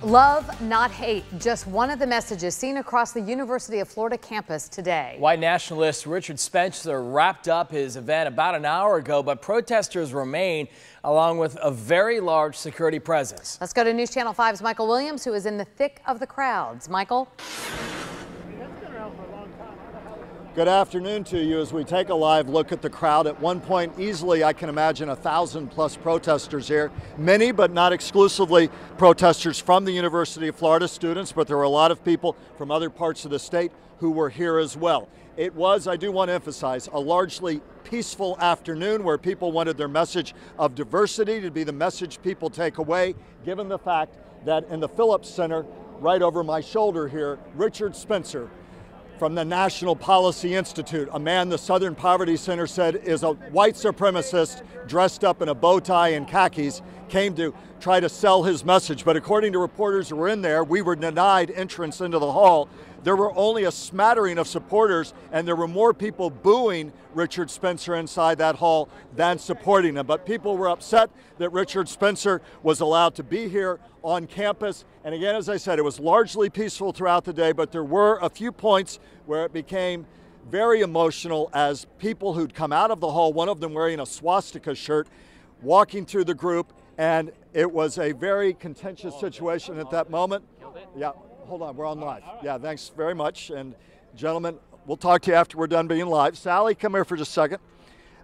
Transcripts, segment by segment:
Love, not hate, just one of the messages seen across the University of Florida campus today. White nationalist Richard Spencer wrapped up his event about an hour ago, but protesters remain, along with a very large security presence. Let's go to News Channel 5's Michael Williams, who is in the thick of the crowds. Michael? Good afternoon to you as we take a live look at the crowd. At one point, easily, I can imagine 1,000+ protesters here. Many, but not exclusively, protesters from the University of Florida, students, but there were a lot of people from other parts of the state who were here as well. It was, I do want to emphasize, a largely peaceful afternoon where people wanted their message of diversity to be the message people take away, given the fact that in the Phillips Center, right over my shoulder here, Richard Spencer, from the National Policy Institute, a man the Southern Poverty Center said is a white supremacist dressed up in a bow tie and khakis, came to try to sell his message. But according to reporters who were in there, we were denied entrance into the hall. There were only a smattering of supporters, and there were more people booing Richard Spencer inside that hall than supporting him. But people were upset that Richard Spencer was allowed to be here on campus. And again, as I said, it was largely peaceful throughout the day, but there were a few points where it became very emotional as people who'd come out of the hall, one of them wearing a swastika shirt, walking through the group, and it was a very contentious situation at that moment. Yeah. Hold on, we're on live. Yeah, thanks very much. And gentlemen, we'll talk to you after we're done being live. Sally, come here for just a second.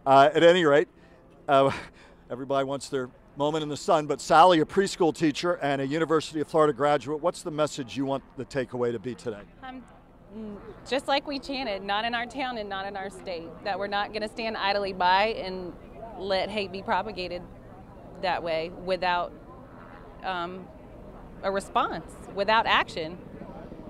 At any rate, everybody wants their moment in the sun, but Sally, a preschool teacher and a University of Florida graduate, what's the message you want the takeaway to be today? Just like we chanted, not in our town and not in our state, that we're not going to stand idly by and let hate be propagated that way without a response, without action.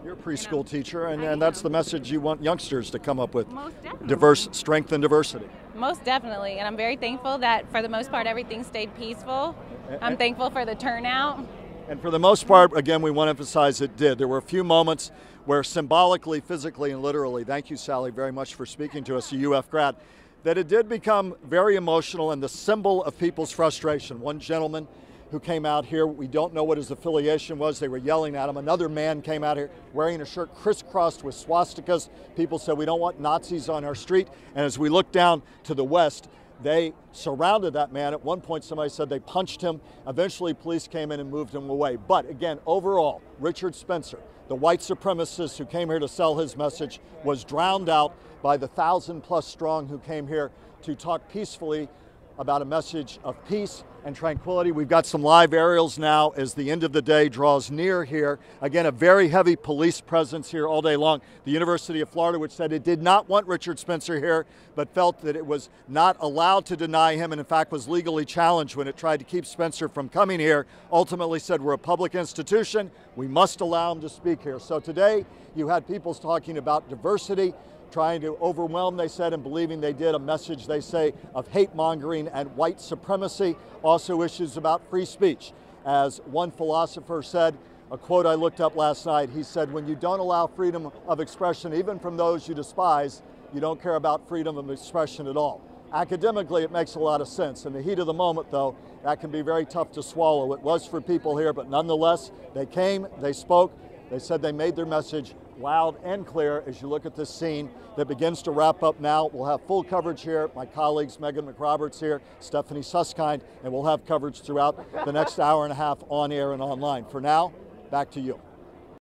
You're a preschool teacher, and that's the message you want youngsters to come up with. Most definitely. Diverse, strength and diversity. Most definitely, and I'm very thankful that for the most part everything stayed peaceful. I'm thankful for the turnout. And for the most part, again, we want to emphasize it did. There were a few moments where symbolically, physically, and literally, thank you, Sally, very much for speaking to us, a UF grad, that it did become very emotional and the symbol of people's frustration. One gentleman who came out here, we don't know what his affiliation was, they were yelling at him. Another man came out here wearing a shirt crisscrossed with swastikas. People said, we don't want Nazis on our street. And as we look down to the west, they surrounded that man. At one point, somebody said they punched him. Eventually, police came in and moved him away. But again, overall, Richard Spencer, the white supremacist who came here to sell his message, was drowned out by the 1,000+ strong who came here to talk peacefully about a message of peace and tranquility. We've got some live aerials now as the end of the day draws near here. Again, a very heavy police presence here all day long. The University of Florida, which said it did not want Richard Spencer here, but felt that it was not allowed to deny him and in fact was legally challenged when it tried to keep Spencer from coming here, ultimately said we're a public institution, we must allow him to speak here. So today you had people talking about diversity, trying to overwhelm, they said, and believing they did, a message, they say, of hate mongering and white supremacy. Also issues about free speech. As one philosopher said, a quote I looked up last night, he said, when you don't allow freedom of expression, even from those you despise, you don't care about freedom of expression at all. Academically, it makes a lot of sense. In the heat of the moment, though, that can be very tough to swallow. It was for people here, but nonetheless, they came, they spoke, they said they made their message loud and clear as you look at this scene that begins to wrap up now. We'll have full coverage here. My colleagues, Megan McRoberts here, Stephanie Susskind, and we'll have coverage throughout the next hour and a half on air and online. For now, back to you.